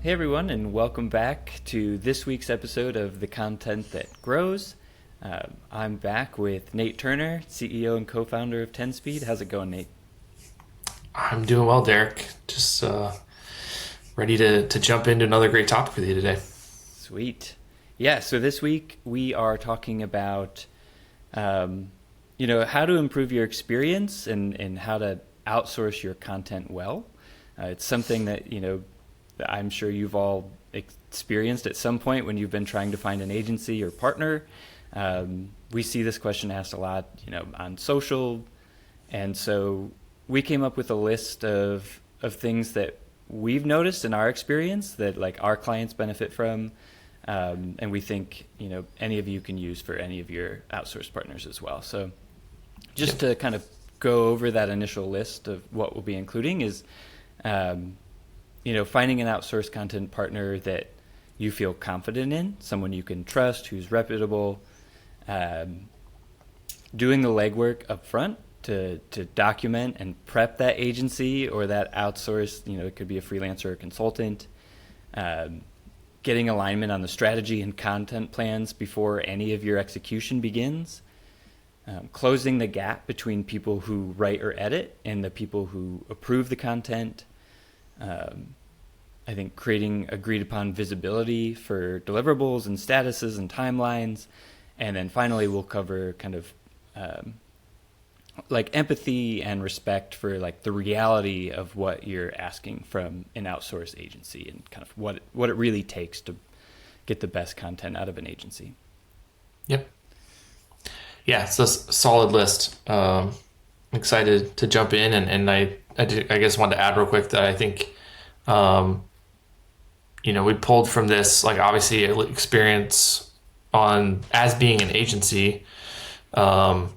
Hey everyone, and welcome back to this week's episode of The Content That Grows. I'm back with Nate Turner, CEO and co-founder of 10Speed. How's it going, Nate? I'm doing well, Derek. Just ready to jump into another great topic with you today. Sweet. Yeah, so this week we are talking about, how to improve your experience and how to outsource your content well. It's something that, I'm sure you've all experienced at some point when you've been trying to find an agency or partner. We see this question asked a lot, on social. And so we came up with a list of things that we've noticed in our experience that like our clients benefit from. And we think, any of you can use for any of your outsourced partners as well. So just to kind of go over that initial list of what we'll be including is, finding an outsourced content partner that you feel confident in, someone you can trust, who's reputable, doing the legwork up front to document and prep that agency or that outsourced, it could be a freelancer or consultant, getting alignment on the strategy and content plans before any of your execution begins, closing the gap between people who write or edit and the people who approve the content. I think creating agreed upon visibility for deliverables and statuses and timelines. And then finally, we'll cover kind of like empathy and respect for like the reality of what you're asking from an outsourced agency and kind of what it really takes to get the best content out of an agency. Yep. Yeah, it's a solid list. I'm excited to jump in, and I guess wanted to add real quick that I think, we pulled from this, like obviously experience on as being an agency, and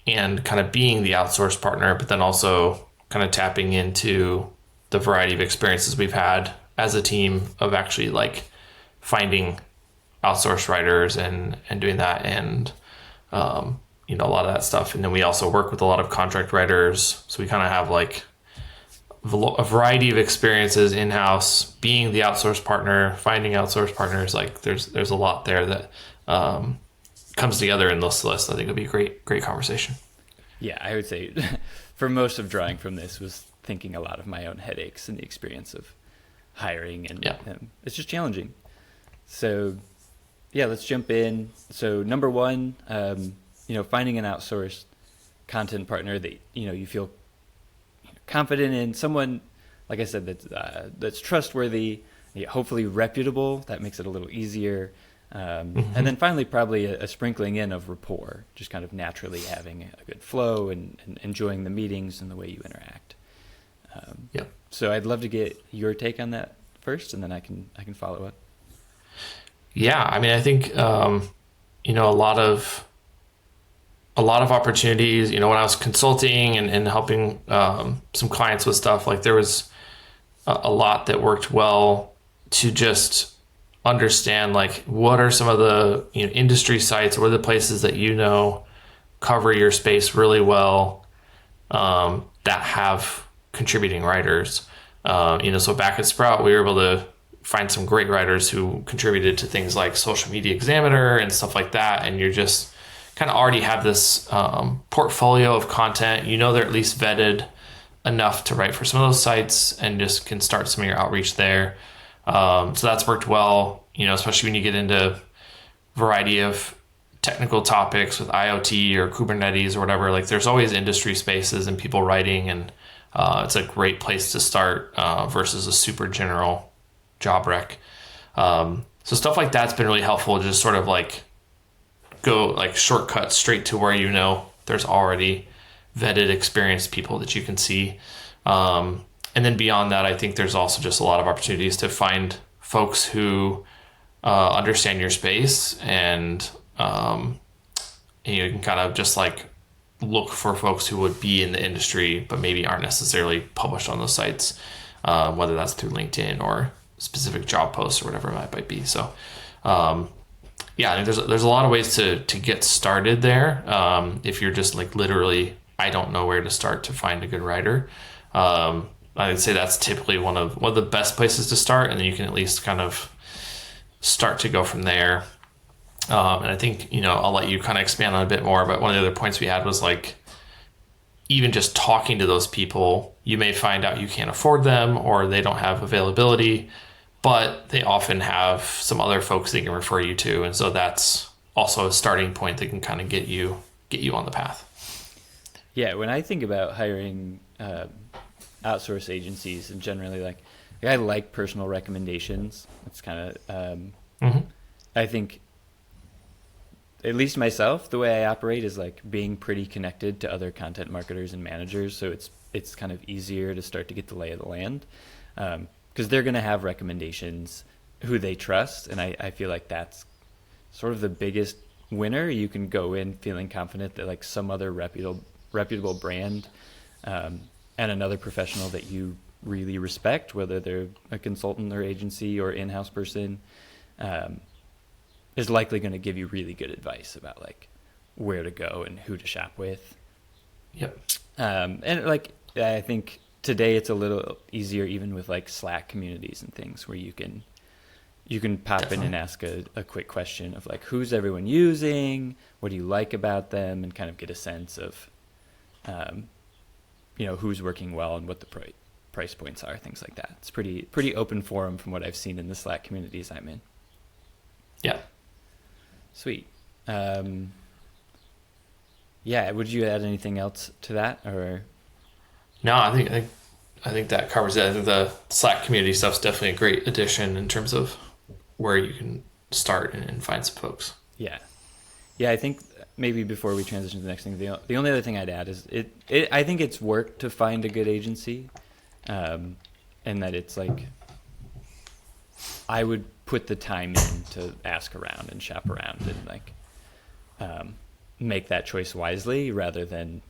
kind of being the outsourced partner, but then also kind of tapping into the variety of experiences we've had as a team of actually like finding outsourced writers and doing that and, a lot of that stuff. And then we also work with a lot of contract writers. So we kind of have like a variety of experiences in-house, being the outsourced partner, finding outsourced partners. Like there's a lot there that comes together in this list. I think it'll be a great conversation. Yeah, I would say for most of drawing from this was thinking a lot of my own headaches and the experience of hiring and it's just challenging. So yeah, let's jump in. So number one, finding an outsourced content partner that, you feel confident in, someone, like I said, that's trustworthy, hopefully reputable. That makes it a little easier. And then finally, probably a sprinkling in of rapport, just kind of naturally having a good flow and enjoying the meetings and the way you interact. So I'd love to get your take on that first, and then I can follow up. Yeah, I mean, I think a lot of opportunities. When I was consulting and helping some clients with stuff, like there was a lot that worked well to just understand like what are some of the industry sites, what are the places that cover your space really well, that have contributing writers. So back at Sprout, we were able to find some great writers who contributed to things like Social Media Examiner and stuff like that. And you're just kind of already have this portfolio of content. They're at least vetted enough to write for some of those sites and just can start some of your outreach there. So that's worked well, especially when you get into variety of technical topics with IoT or Kubernetes or whatever. Like there's always industry spaces and people writing, and it's a great place to start versus a super general job rec. So stuff like that's been really helpful to just sort of like go like shortcut straight to where there's already vetted, experienced people that you can see. And then beyond that, I think there's also just a lot of opportunities to find folks who understand your space, and you can kind of just like look for folks who would be in the industry but maybe aren't necessarily published on those sites, whether that's through LinkedIn or specific job posts or whatever it might be. So I think there's a lot of ways to get started there. If you're just like literally, I don't know where to start to find a good writer. I would say that's typically one of the best places to start, and then you can at least kind of start to go from there. And I think, I'll let you kind of expand on it a bit more, but one of the other points we had was like, even just talking to those people, you may find out you can't afford them or they don't have availability, but they often have some other folks they can refer you to. And so that's also a starting point that can kind of get you on the path. Yeah, when I think about hiring outsource agencies, and generally I like personal recommendations. It's kind of, I think, at least myself, the way I operate is like being pretty connected to other content marketers and managers. So it's kind of easier to start to get the lay of the land, because they're going to have recommendations who they trust. And I feel like that's sort of the biggest winner. You can go in feeling confident that like some other reputable brand and another professional that you really respect, whether they're a consultant or agency or in-house person, is likely going to give you really good advice about like where to go and who to shop with. Yep. And like, I think today it's a little easier even with like Slack communities and things where you can pop Definitely. in and ask a quick question of like, who's everyone using? What do you like about them? And kind of get a sense of, who's working well and what the price points are, things like that. It's pretty open forum from what I've seen in the Slack communities I'm in. Yeah. Sweet. Yeah. Would you add anything else to that, or? No, I think that covers it. I think the Slack community stuff is definitely a great addition in terms of where you can start and find some folks. Yeah. Yeah. I think maybe before we transition to the next thing, the only other thing I'd add is I think it's work to find a good agency, and that it's like, I would put the time in to ask around and shop around and like make that choice wisely rather than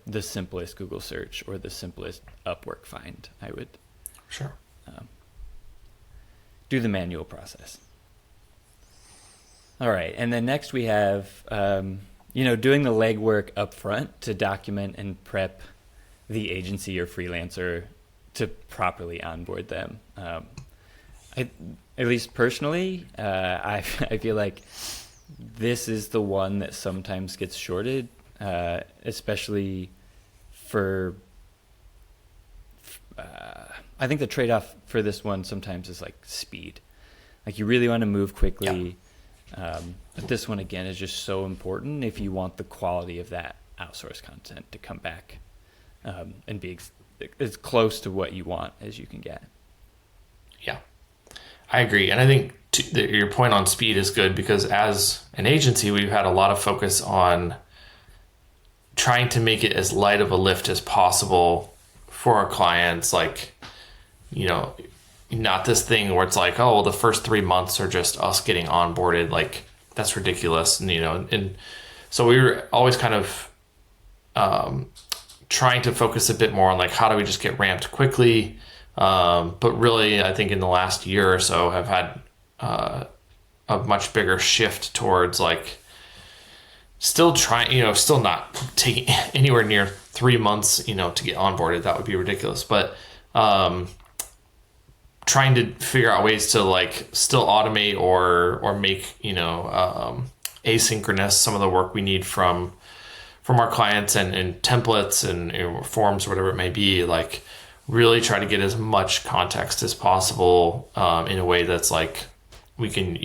the simplest Google search or the simplest Upwork find. I would Sure. do the manual process. All right, and then next we have doing the legwork up front to document and prep the agency or freelancer to properly onboard them. At least personally, I feel like this is the one that sometimes gets shorted, especially for, I think the trade-off for this one sometimes is like speed. Like you really want to move quickly. Yeah. But this one, again, is just so important if you want the quality of that outsourced content to come back and be as close to what you want as you can get. Yeah. I agree. And I think your point on speed is good because as an agency, we've had a lot of focus on trying to make it as light of a lift as possible for our clients. Like, not this thing where it's like, oh, well, the first 3 months are just us getting onboarded. Like, that's ridiculous. And, and so we were always kind of trying to focus a bit more on like, how do we just get ramped quickly? But really, I think in the last year or so have had a much bigger shift towards like still trying, still not taking anywhere near 3 months, to get onboarded. That would be ridiculous. But trying to figure out ways to like still automate or make, asynchronous some of the work we need from our clients and templates and forms or whatever it may be, like really try to get as much context as possible in a way that's like we can,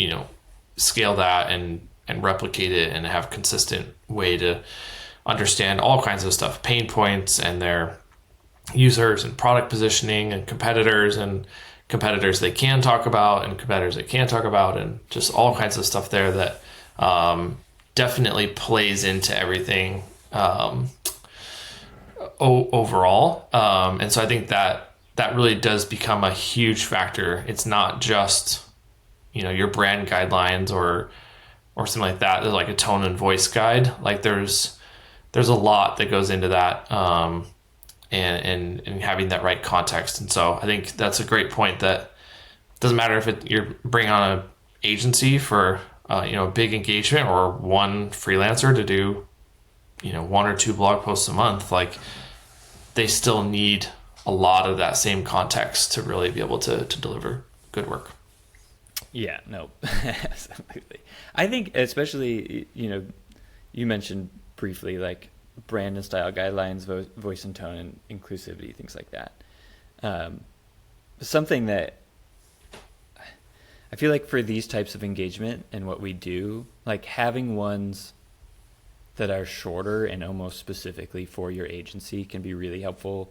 scale that and replicate it and have consistent way to understand all kinds of stuff, pain points and their users and product positioning and competitors they can talk about and competitors they can't talk about and just all kinds of stuff there that definitely plays into everything overall. And so I think that really does become a huge factor. It's not just, your brand guidelines or something like that. There's like a tone and voice guide. Like there's a lot that goes into that, and having that right context. And so I think that's a great point that doesn't matter if you're bringing on an agency for, a big engagement or one freelancer to do, 1 or 2 blog posts a month, like they still need a lot of that same context to really be able to deliver good work. Yeah, no, absolutely. I think especially, you mentioned briefly like brand and style guidelines, voice and tone and inclusivity, things like that. Something that I feel like for these types of engagement and what we do, like having ones that are shorter and almost specifically for your agency can be really helpful,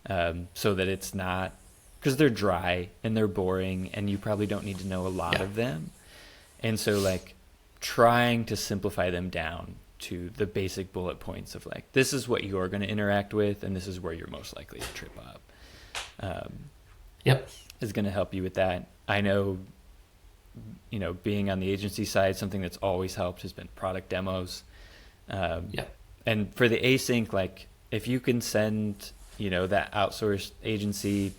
so that it's not, because they're dry and they're boring and you probably don't need to know a lot of them. And so like trying to simplify them down to the basic bullet points of like, this is what you're going to interact with and this is where you're most likely to trip up, is going to help you with that. I know, being on the agency side, something that's always helped has been product demos. And for the async, like if you can send, that outsourced agency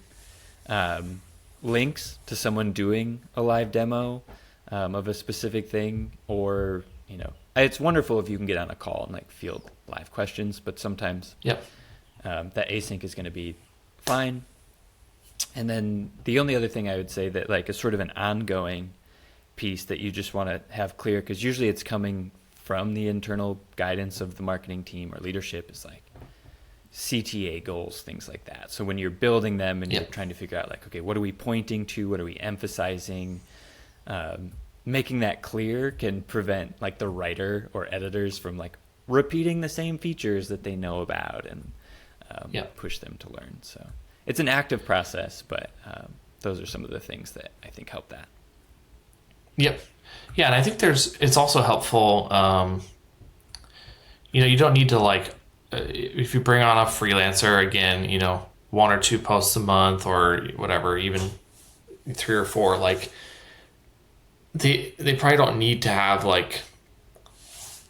links to someone doing a live demo of a specific thing, or, it's wonderful if you can get on a call and like field live questions, but sometimes that async is going to be fine. And then the only other thing I would say that like is sort of an ongoing piece that you just want to have clear, because usually it's coming from the internal guidance of the marketing team or leadership, is like CTA goals, things like that. So when you're building them and you're trying to figure out like, okay, what are we pointing to? What are we emphasizing? Making that clear can prevent like the writer or editors from like repeating the same features that they know about and push them to learn. So it's an active process, but those are some of the things that I think help that. Yep. Yeah, and I think it's also helpful, you don't need to like, if you bring on a freelancer, again, 1 or 2 posts a month or whatever, even 3 or 4, like they probably don't need to have like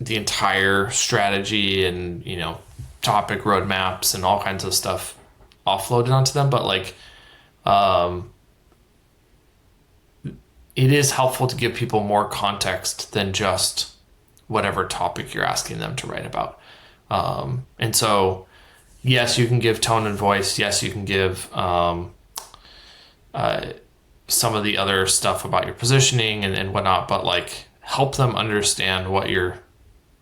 the entire strategy and, topic roadmaps and all kinds of stuff offloaded onto them. But like, it is helpful to give people more context than just whatever topic you're asking them to write about. And so, yes, you can give tone and voice. Yes, you can give some of the other stuff about your positioning and whatnot, but like help them understand what you're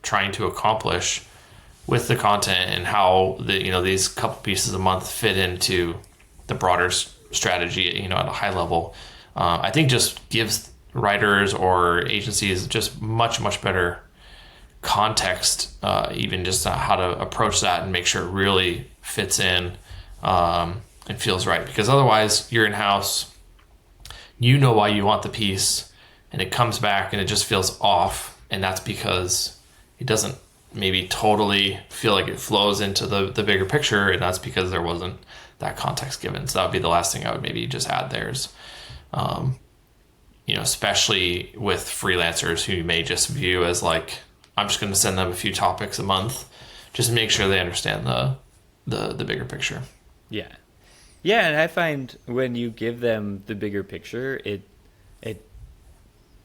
trying to accomplish with the content and how these couple pieces a month fit into the broader strategy, at a high level. I think just gives writers or agencies just much, much better context, even just how to approach that and make sure it really fits in and feels right. Because otherwise you're in-house, why you want the piece, and it comes back and it just feels off. And that's because it doesn't maybe totally feel like it flows into the bigger picture. And that's because there wasn't that context given. So that would be the last thing I would maybe just add there is, especially with freelancers who you may just view as like, I'm just going to send them a few topics a month, just make sure they understand the bigger picture. Yeah. Yeah. And I find when you give them the bigger picture, it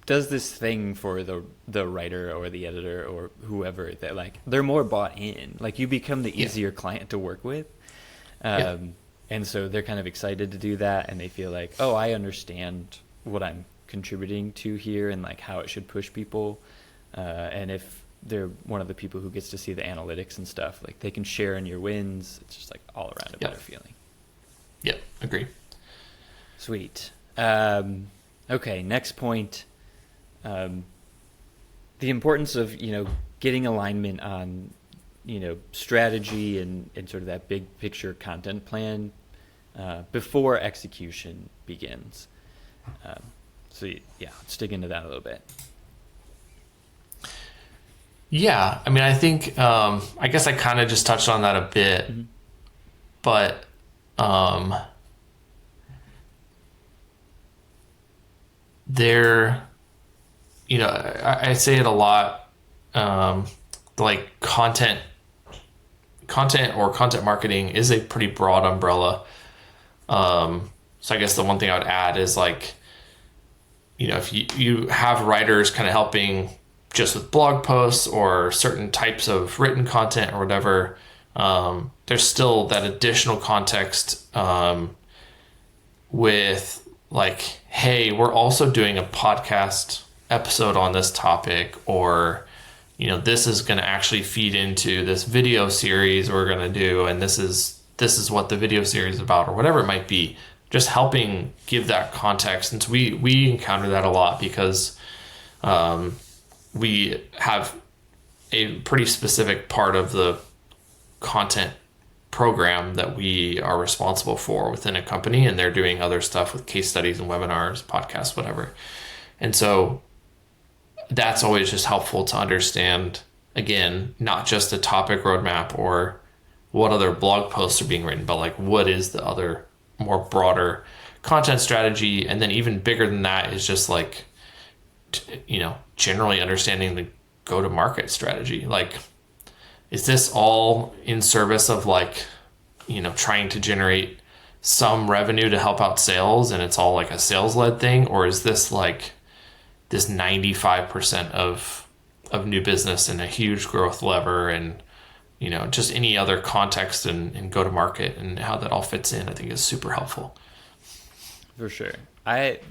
does this thing for the writer or the editor or whoever that like, they're more bought in, like you become the easier client to work with. And so they're kind of excited to do that. And they feel like, oh, I understand what I'm contributing to here and like how it should push people. And if they're one of the people who gets to see the analytics and stuff, like they can share in your wins. It's just like all around a better feeling. Yep. Agree. Sweet. Okay. Next point. The importance of, getting alignment on, strategy and sort of that big picture content plan, before execution begins. So let's dig into that a little bit. Yeah, I mean, I think, I guess I kind of just touched on that a bit, but there, I say it a lot, like content or content marketing is a pretty broad umbrella. So I guess the one thing I would add is like, if you have writers kind of helping just with blog posts or certain types of written content or whatever, there's still that additional context with like, hey, we're also doing a podcast episode on this topic, or this is going to actually feed into this video series we're going to do, and this is what the video series is about, or whatever it might be. Just helping give that context. And so we encounter that a lot because we have a pretty specific part of the content program that we are responsible for within a company, and they're doing other stuff with case studies and webinars, podcasts, whatever. And so that's always just helpful to understand, again, not just a topic roadmap or what other blog posts are being written, but like what is the other more broader content strategy. And then even bigger than that is just like, generally understanding the go-to-market strategy. Like, is this all in service of like, trying to generate some revenue to help out sales, and it's all like a sales-led thing? Or is this like this 95% of new business and a huge growth lever, and just any other context and go-to-market and how that all fits in, I think is super helpful. For sure.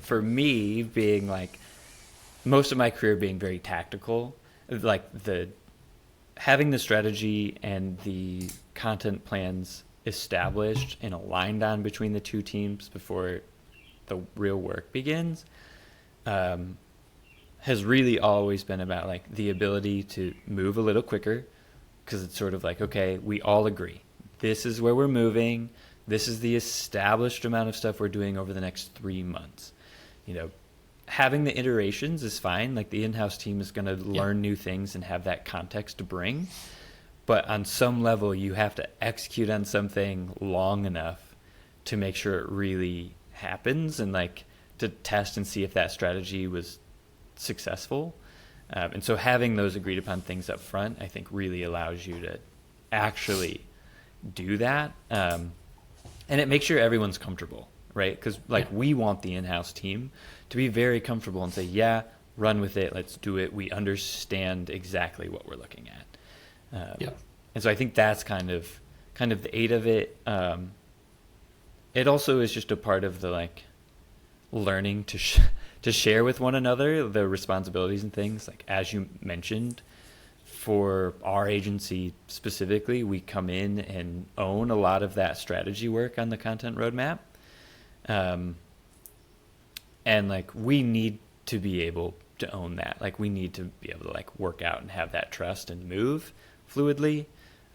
For me, being like most of my career being very tactical, like having the strategy and the content plans established and aligned on between the two teams before the real work begins, has really always been about like the ability to move a little quicker, because it's sort of like, okay, we all agree this is where we're moving, this is the established amount of stuff we're doing over the next 3 months. Having the iterations is fine. Like the in-house team is going to learn new things and have that context to bring, but on some level you have to execute on something long enough to make sure it really happens, and like to test and see if that strategy was successful. And so having those agreed upon things up front, I think really allows you to actually do that. And it makes sure everyone's comfortable, right? Because we want the in-house team to be very comfortable and say, yeah, run with it, let's do it. We understand exactly what we're looking at. And so I think that's kind of the aid of it. It also is just a part of the like learning to share with one another the responsibilities and things. Like as you mentioned, for our agency specifically, we come in and own a lot of that strategy work on the content roadmap. And like we need to be able to own that. Like we need to be able to like work out and have that trust and move fluidly,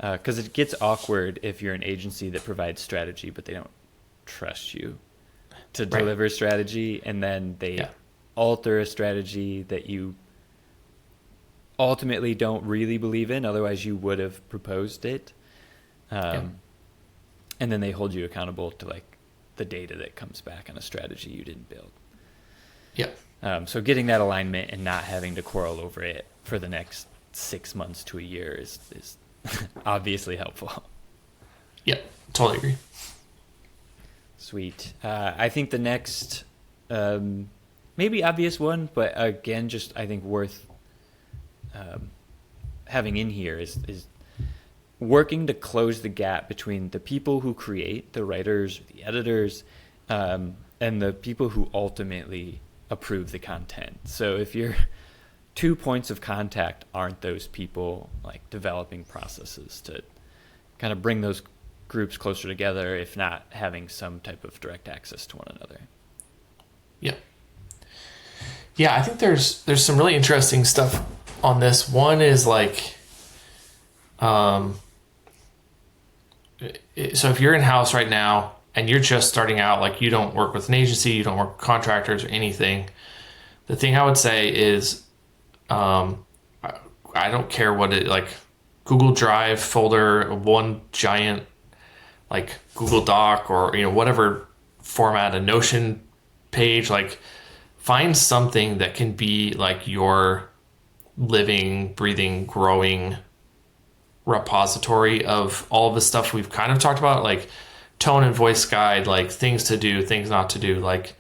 because it gets awkward if you're an agency that provides strategy but they don't trust you to deliver strategy, and then they alter a strategy that you ultimately don't really believe in, otherwise you would have proposed it. And then they hold you accountable to like the data that comes back on a strategy you didn't build. So getting that alignment and not having to quarrel over it for the next 6 months to a year is obviously helpful. Totally agree. Sweet. I think the next maybe obvious one, but again, just I think worth having in here is working to close the gap between the people who create, the writers, the editors, and the people who ultimately approve the content. So if your 2 points of contact aren't those people like developing processes to kind of bring those groups closer together, if not having some type of direct access to one another. I think there's some really interesting stuff on this. One is like, so if you're in-house right now and you're just starting out, like you don't work with an agency, you don't work with contractors or anything, the thing I would say is, I don't care what it, like Google Drive folder, one giant like Google Doc, or whatever format, a Notion page, like find something that can be like your living, breathing, growing repository of all of the stuff we've kind of talked about, like tone and voice guide, like things to do, things not to do. Like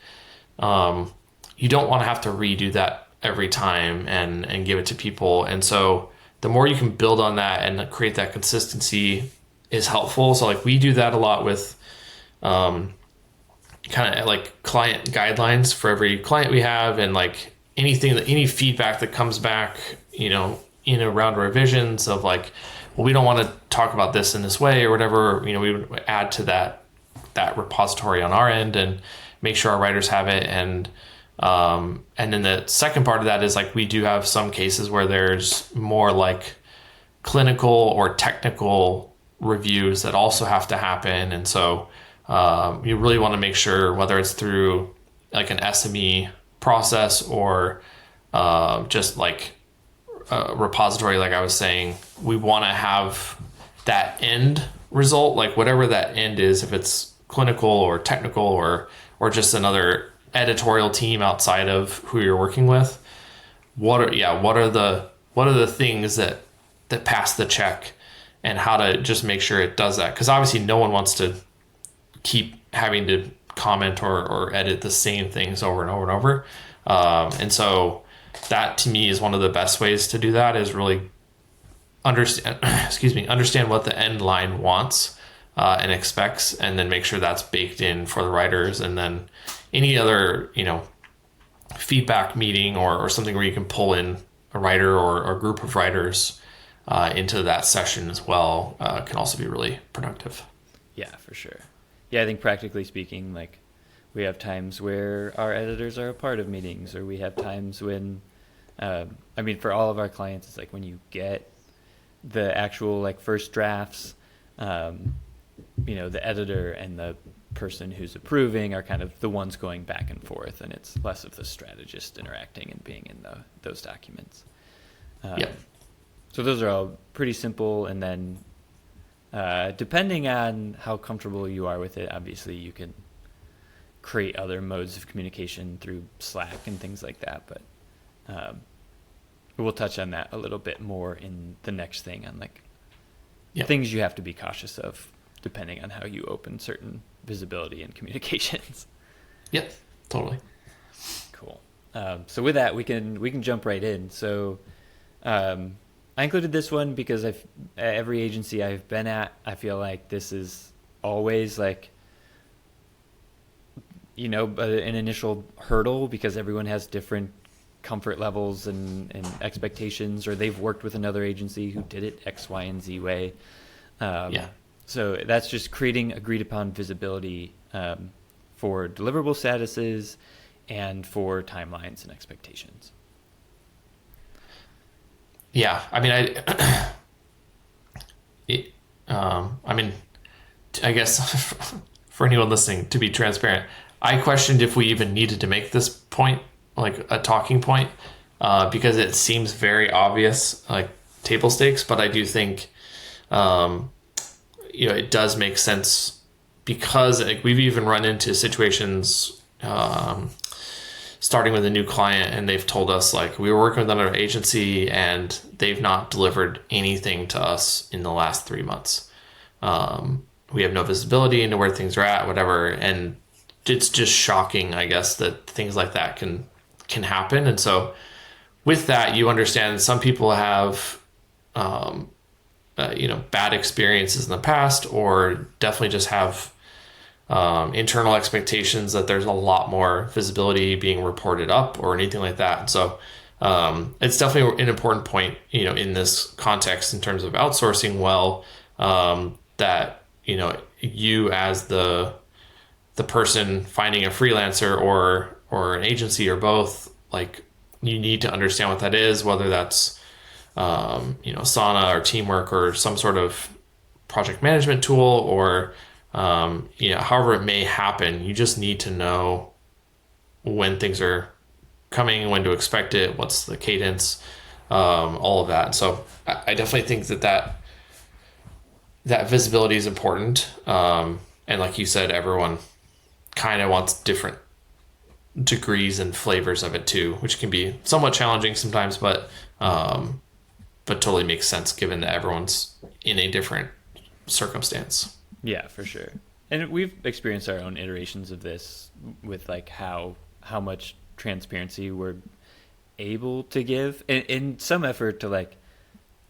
you don't want to have to redo that every time and give it to people. And so the more you can build on that and create that consistency is helpful. So like we do that a lot with kind of like client guidelines for every client we have, and like any feedback that comes back, in a round of revisions of like, well, we don't want to talk about this in this way or whatever, we would add to that repository on our end and make sure our writers have it. And then the second part of that is like, we do have some cases where there's more like clinical or technical reviews that also have to happen. And so you really want to make sure, whether it's through like an SME process or just like a repository, like I was saying, we want to have that end result, like whatever that end is, if it's clinical or technical or just another editorial team outside of who you're working with. What are the things that pass the check, and how to just make sure it does that? Because obviously no one wants to keep having to comment or edit the same things over and over and over. And so that to me is one of the best ways to do that, is really understand what the end line wants and expects, and then make sure that's baked in for the writers. And then any other, feedback meeting or something where you can pull in a writer or a group of writers into that session as well can also be really productive. Yeah, for sure. Yeah, I think practically speaking, like we have times where our editors are a part of meetings, or we have times when, for all of our clients, it's like when you get the actual like first drafts, the editor and the person who's approving are kind of the ones going back and forth, and it's less of the strategist interacting and being in those documents. So those are all pretty simple, and then depending on how comfortable you are with it, obviously you can create other modes of communication through Slack and things like that, but we'll touch on that a little bit more in the next thing, on like things you have to be cautious of depending on how you open certain visibility and communications. Yep, totally. Cool. So with that, we can jump right in. So I included this one because every agency I've been at, I feel like this is always like, an initial hurdle, because everyone has different comfort levels and expectations, or they've worked with another agency who did it X, Y, and Z way. So that's just creating agreed upon visibility for deliverable statuses and for timelines and expectations. Yeah, I guess for anyone listening, to be transparent, I questioned if we even needed to make this point like a talking point, because it seems very obvious, like table stakes. But I do think, it does make sense, because like, we've even run into situations, starting with a new client, and they've told us like, we were working with another agency and they've not delivered anything to us in the last 3 months. We have no visibility into where things are at, whatever. And it's just shocking, I guess, that things like that can happen. And so with that, you understand some people have, bad experiences in the past, or definitely just have internal expectations that there's a lot more visibility being reported up or anything like that. So it's definitely an important point, in this context in terms of outsourcing that, you as the person finding a freelancer or an agency or both, like you need to understand what that is, whether that's, Asana or Teamwork or some sort of project management tool, or, however it may happen. You just need to know when things are coming, when to expect it, what's the cadence, all of that. So I definitely think that visibility is important. And like you said, everyone kind of wants different degrees and flavors of it too, which can be somewhat challenging sometimes, but totally makes sense given that everyone's in a different circumstance. Yeah, for sure. And we've experienced our own iterations of this with like how much transparency we're able to give in some effort to like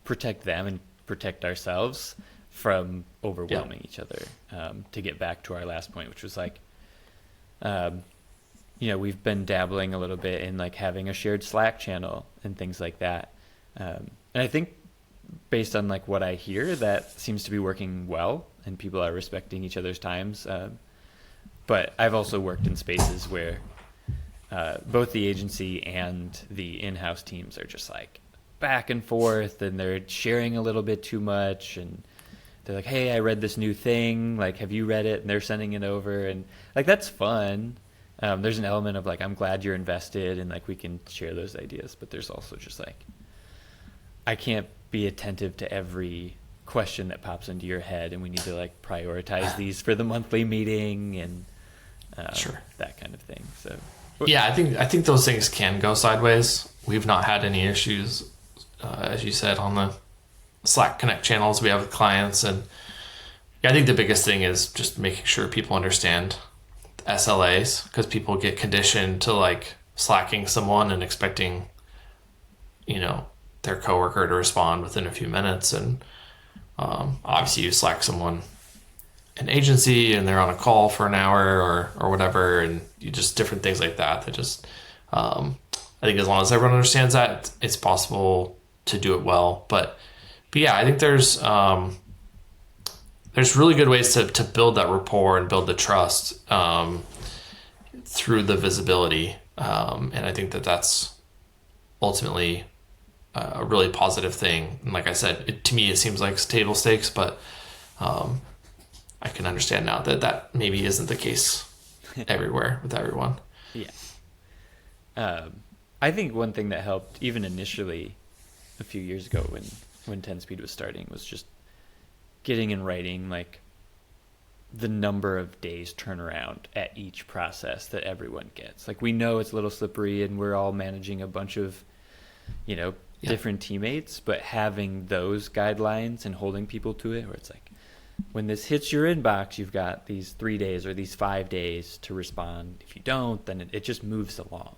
protect them and protect ourselves from overwhelming each other. To get back to our last point, which was like, we've been dabbling a little bit in like having a shared Slack channel and things like that. And I think based on like what I hear, that seems to be working well and people are respecting each other's times. But I've also worked in spaces where both the agency and the in-house teams are just like back and forth, and they're sharing a little bit too much, and they're like, hey, I read this new thing, like, have you read it? And they're sending it over, and like, that's fun. There's an element of like, I'm glad you're invested, and like we can share those ideas, but there's also just like, I can't be attentive to every question that pops into your head, and we need to like prioritize these for the monthly meeting and Sure. that kind of thing. So yeah, I think those things can go sideways. We've not had any issues, as you said, on the Slack Connect channels we have with clients, and I think the biggest thing is just making sure people understand SLAs, because people get conditioned to like slacking someone and expecting, their coworker to respond within a few minutes. And obviously you Slack someone, an agency, and they're on a call for an hour or whatever, and you just different things like that just I think as long as everyone understands that, it's possible to do it well. But yeah, I think there's really good ways to build that rapport and build the trust through the visibility, and I think that's ultimately a really positive thing. And like I said, to me it seems like table stakes, but I can understand now that maybe isn't the case everywhere with everyone. Yeah. I think one thing that helped even initially a few years ago when 10 Speed was starting was just getting in writing like the number of days turnaround at each process that everyone gets. Like, we know it's a little slippery and we're all managing a bunch of, different teammates, but having those guidelines and holding people to it, where it's like, when this hits your inbox, you've got these 3 days or these 5 days to respond. If you don't, then it just moves along.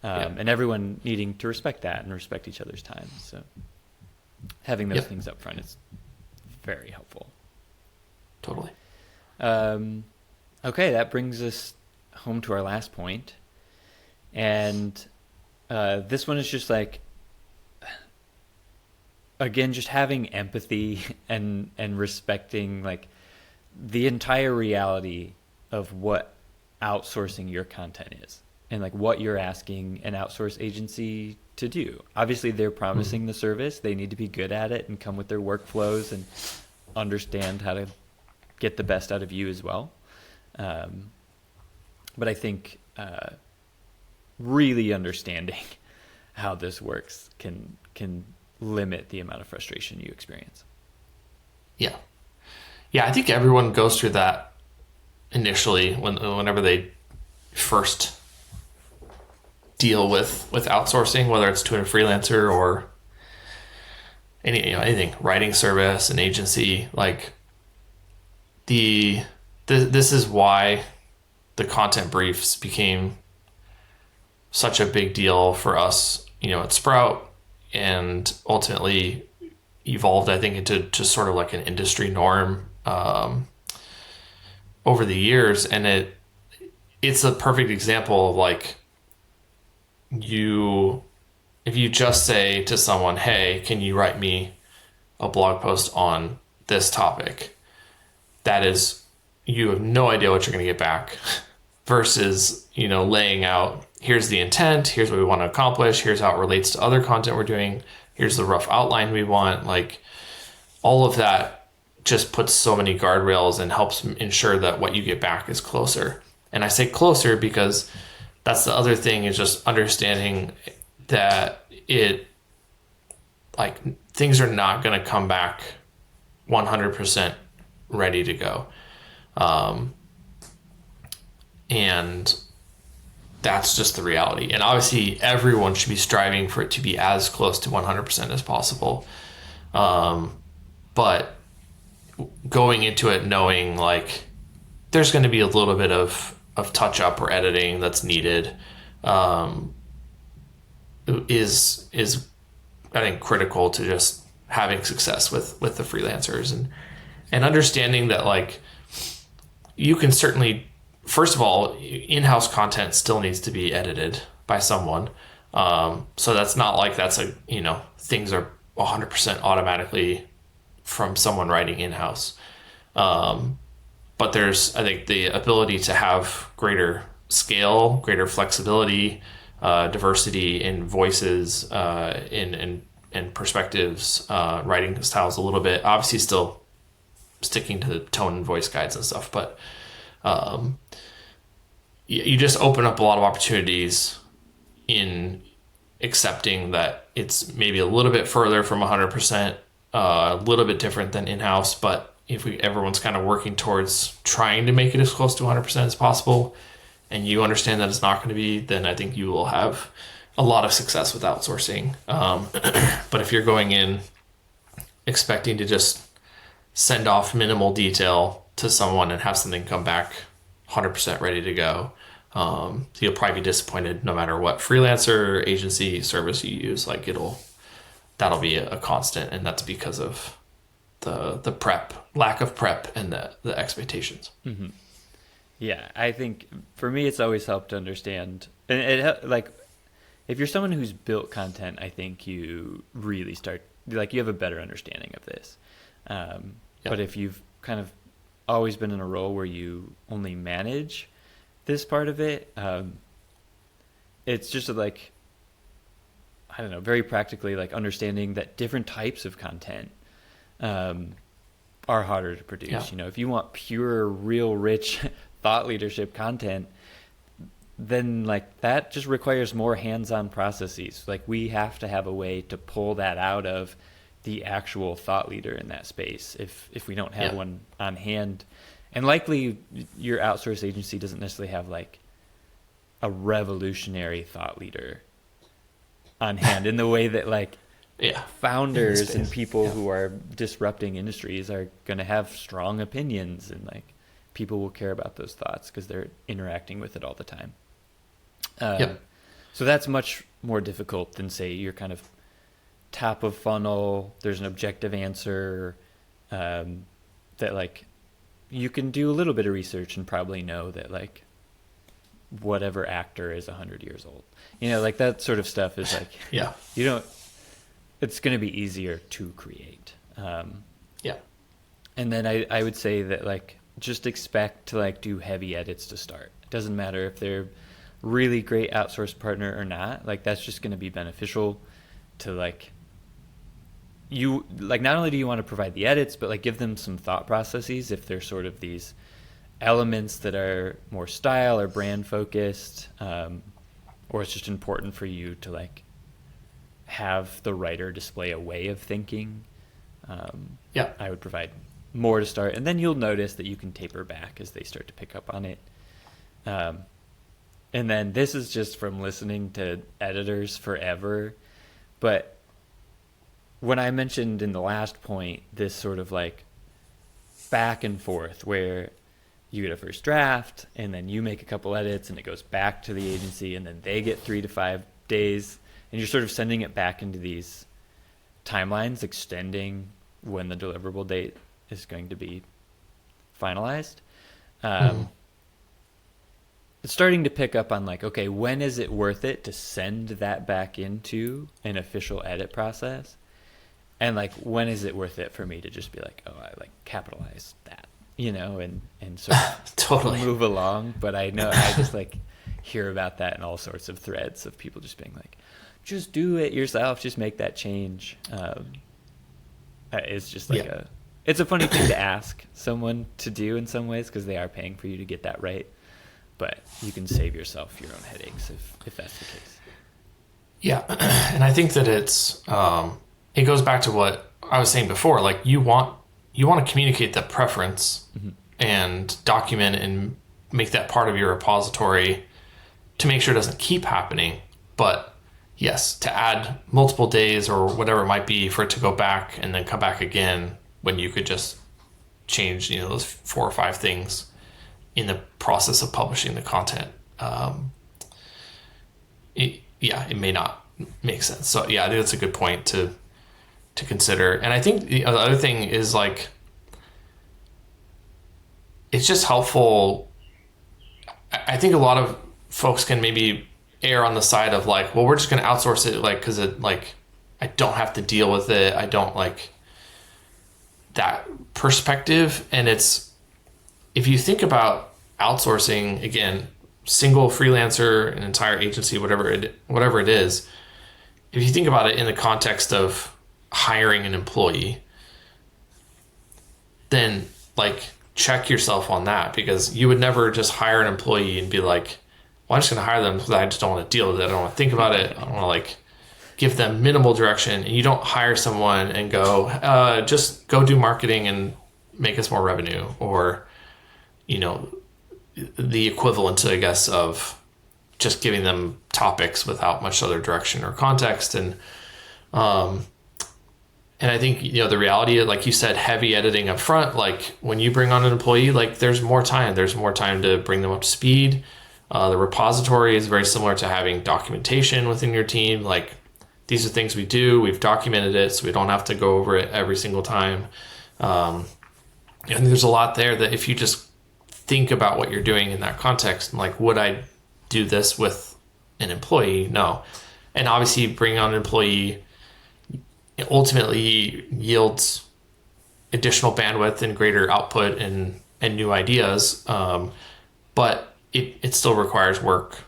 And everyone needing to respect that and respect each other's time. So having those things up front is very helpful. Totally. Okay, that brings us home to our last point. And this one is just like, again, just having empathy and respecting like the entire reality of what outsourcing your content is, and like what you're asking an outsource agency to do. Obviously, they're promising the service. They need to be good at it and come with their workflows and understand how to get the best out of you as well. But I think really understanding how this works can limit the amount of frustration you experience. Yeah, I think everyone goes through that initially whenever they first deal with outsourcing, whether it's to a freelancer or anything, writing service, an agency. Like this is why the content briefs became such a big deal for us, at Sprout, and ultimately evolved, I think, into just sort of like an industry norm over the years. And it's a perfect example of like, if you just say to someone, hey, can you write me a blog post on this topic, that is, you have no idea what you're going to get back versus, laying out, here's the intent, here's what we want to accomplish, here's how it relates to other content we're doing, here's the rough outline we want. Like, all of that just puts so many guardrails and helps ensure that what you get back is closer. And I say closer because that's the other thing, is just understanding that things are not going to come back 100% ready to go. And that's just the reality. And obviously everyone should be striving for it to be as close to 100% as possible. But going into it knowing like there's going to be a little bit of touch up or editing that's needed, is I think critical to just having success with the freelancers. And and understanding that like you can certainly, first of all, in-house content still needs to be edited by someone. So that's not like that's a, things are 100% automatically from someone writing in-house. But there's, I think, the ability to have greater scale, greater flexibility, diversity in voices, in perspectives, writing styles a little bit. Obviously, still sticking to the tone and voice guides and stuff, but you just open up a lot of opportunities in accepting that it's maybe a little bit further from 100%, a little bit different than in-house, but if everyone's kind of working towards trying to make it as close to 100% as possible, and you understand that it's not going to be, then I think you will have a lot of success with outsourcing. But if you're going in expecting to just send off minimal detail to someone and have something come back 100% ready to go, you'll probably be disappointed no matter what freelancer, agency, service you use. Like that'll be a constant, and that's because of the prep, lack of prep, and the expectations. Mm-hmm. Yeah, I think for me, it's always helped to understand, and like if you're someone who's built content, I think you really start like you have a better understanding of this. But if you've kind of always been in a role where you only manage this part of it, it's just like, I don't know, very practically like understanding that different types of content are harder to produce. If you want pure, real, rich thought leadership content, then like that just requires more hands-on processes. Like we have to have a way to pull that out of the actual thought leader in that space if we don't have one on hand. And likely your outsource agency doesn't necessarily have like a revolutionary thought leader on hand in the way that like founders and people who are disrupting industries are going to have strong opinions, and like people will care about those thoughts because they're interacting with it all the time. So that's much more difficult than, say, you're kind of top of funnel, there's an objective answer, that like you can do a little bit of research and probably know that like whatever actor is 100 years old, like that sort of stuff is like, it's going to be easier to create. And then I would say that like, just expect to like do heavy edits to start. It doesn't matter if they're really great outsource partner or not. Like that's just going to be beneficial to like you, like not only do you want to provide the edits, but like give them some thought processes if they're sort of these elements that are more style or brand focused, or it's just important for you to like have the writer display a way of thinking. I would provide more to start, and then you'll notice that you can taper back as they start to pick up on it. And then this is just from listening to editors forever, but when I mentioned in the last point this sort of like back and forth where you get a first draft and then you make a couple edits and it goes back to the agency and then they get 3 to 5 days, and you're sort of sending it back into these timelines extending when the deliverable date is going to be finalized. It's starting to pick up on like, okay, when is it worth it to send that back into an official edit process? And like, when is it worth it for me to just be like, oh, I like capitalize that, and sort of totally move along. But I know I just like hear about that in all sorts of threads of people just being like, just do it yourself, just make that change. It's just like it's a funny thing to ask someone to do in some ways because they are paying for you to get that right. But you can save yourself your own headaches if that's the case. Yeah, and I think that it goes back to what I was saying before. Like you want to communicate that preference and document and make that part of your repository to make sure it doesn't keep happening. But yes, to add multiple days or whatever it might be for it to go back and then come back again when you could just change those 4 or 5 things in the process of publishing the content, it may not make sense. So I think that's a good point to consider. And I think the other thing is like it's just helpful. I think a lot of folks can maybe err on the side of like, well, we're just going to outsource it, like, because it, like, I don't have to deal with it. I don't like that perspective. And it's, if you think about outsourcing, again, single freelancer, an entire agency, whatever it is, if you think about it in the context of hiring an employee, then like check yourself on that, because you would never just hire an employee and be like, well, I'm just going to hire them because I just don't want to deal with it. I don't want to think about it. I don't want to like give them minimal direction. And you don't hire someone and go, just go do marketing and make us more revenue, or, you know, the equivalent, I guess, of just giving them topics without much other direction or context. And I think, you know, the reality, like you said, heavy editing up front, like when you bring on an employee, like there's more time to bring them up to speed. The repository is very similar to having documentation within your team. Like, these are things we do, we've documented it, so we don't have to go over it every single time. And there's a lot there that if you just think about what you're doing in that context, like, would I do this with an employee? No. And obviously bringing on an employee ultimately yields additional bandwidth and greater output and new ideas. But it still requires work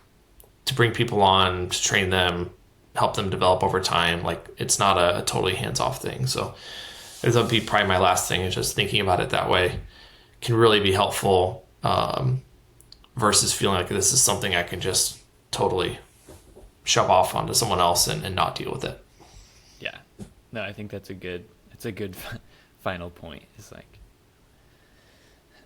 to bring people on, to train them, help them develop over time. Like, it's not a totally hands-off thing. So that would be probably my last thing, is just thinking about it that way can really be helpful, versus feeling like this is something I can just totally shove off onto someone else and not deal with it. Yeah. No, I think it's a good final point. It's like,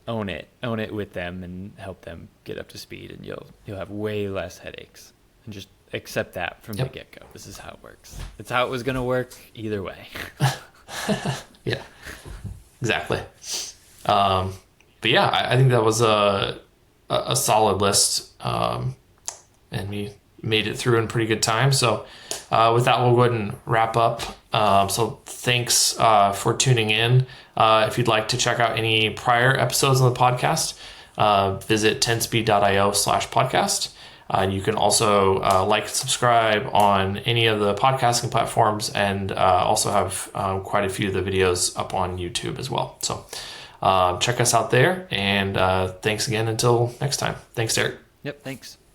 own it with them and help them get up to speed, and you'll have way less headaches, and just accept that from the get-go. This is how it works. It's how it was going to work either way. Yeah, exactly. But yeah, I think that was a solid list, and we made it through in pretty good time. So with that, we'll go ahead and wrap up. So thanks for tuning in. If you'd like to check out any prior episodes of the podcast, visit 10speed.io/podcast. You can also like and subscribe on any of the podcasting platforms, and also have quite a few of the videos up on YouTube as well. So check us out there, and thanks again until next time. Thanks, Derek. Yep, thanks.